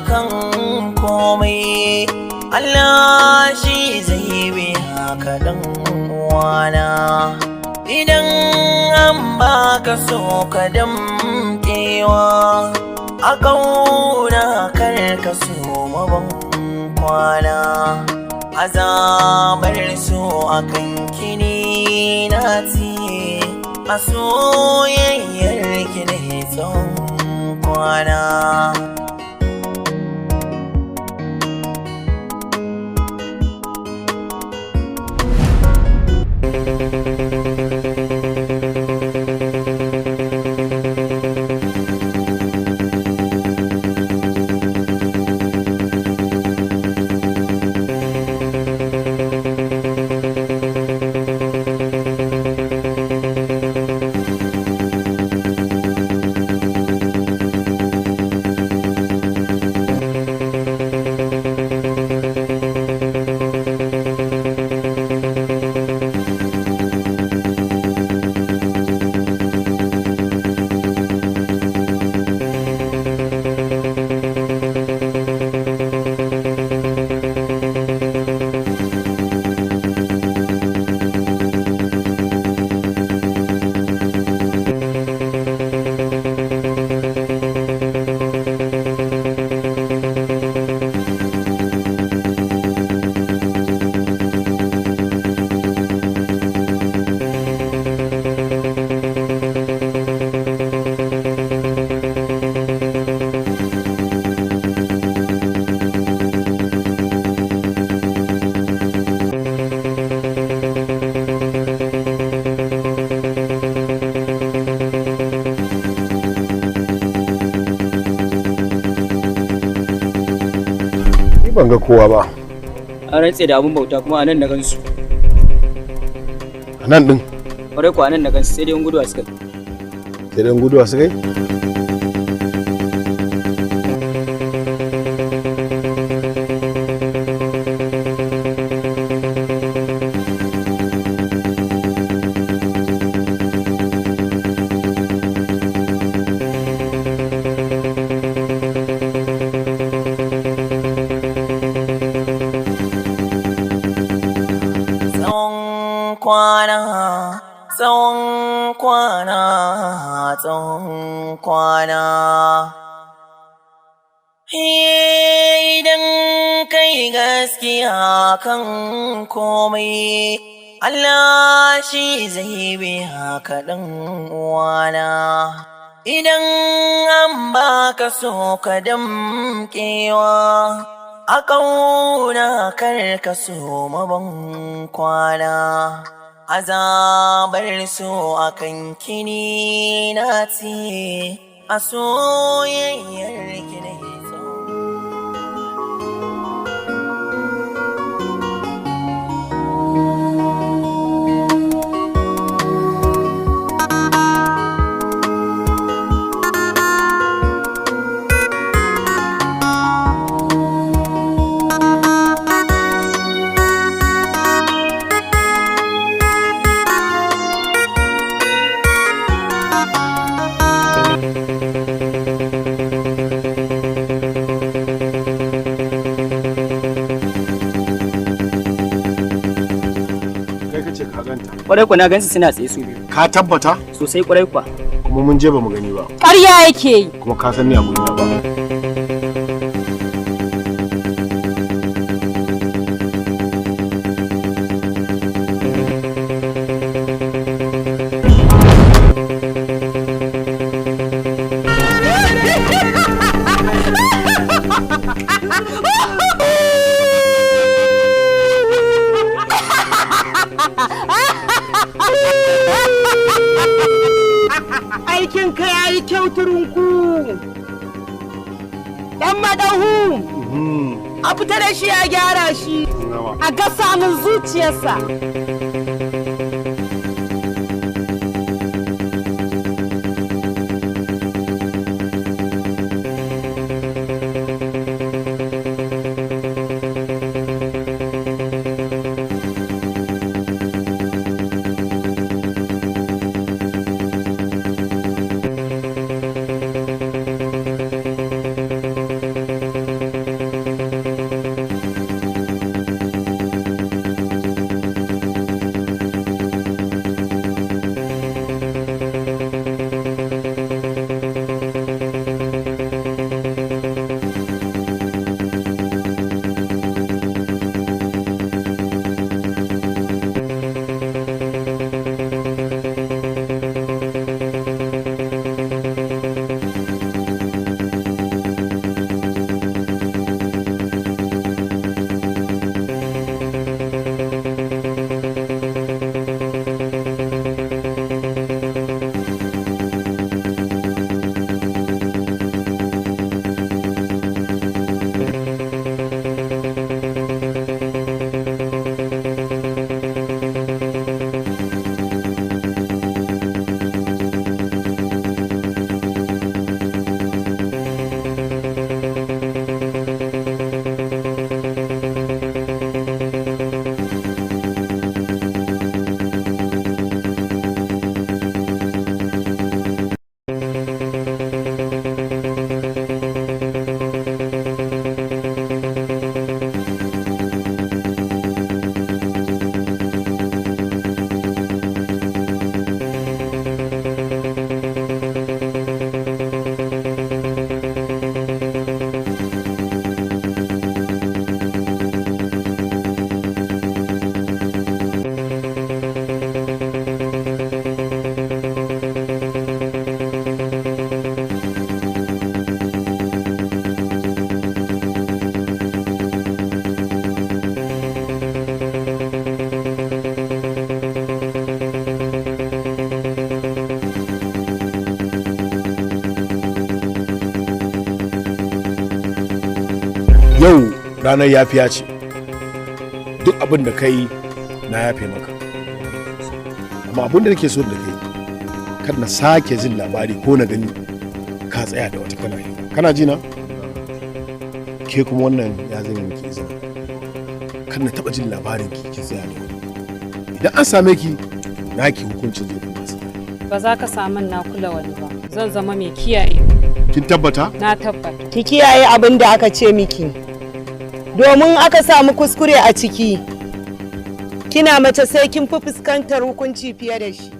kan komai, Allah shi zai biya ka dan uwana. Idan an baka so ka damƙewa, a ƙauna kar ka so maban kwana. Azabar so akan kini na tiye, a soyayyar ki ne tsawon kwana. Ban ga kowa ba. An rantse da abun bauta kuma anan na gansu. A nan din? Kwarai ko anan na gansu sai dai guduwa suka yi. Sai dai guduwa suka yi? Tsawon kwana. Idan kai gaskiya kan komai, Allah shi zai biya ka dan uwana. Idan an baka so ka damƙewa, a ƙauna kar ka so maban kwana. Azabar so akan kini na tiye, a soyayyar ki ne Kwarai ku na gansu suna tsaye su biyu. Ka tabbata? Sosai kwarai kwa. Kuma mun je ba mu gani ba. Ƙarya yake yi. Kuma ka san ni a gurina ba. Aikin ka yayi kyau turunku. Dan madahu. A fita da shi a gyara shi. A gasa min zuciyarsa. ranar yafiya ce. Duk abin da kai na yafe maka. Amma abin da nake so da kai, kar na sake jin labari ko na gani ka tsaya da wata kana ji na? Ke kuma wannan ya zama miki izini. Kar na taba jin labarin ki tsaya da wani. Idan an same ki, naki hukuncin zai kuma tsaya. Ba za ka samu na kula wani ba. Zan zama mai kiyaye. Kin tabbata? Na tabbata. Ki kiyaye abin da aka ce miki. Domin aka samu kuskure a ciki. Kina mace sai kin fi fuskantar hukunci fiye da shi.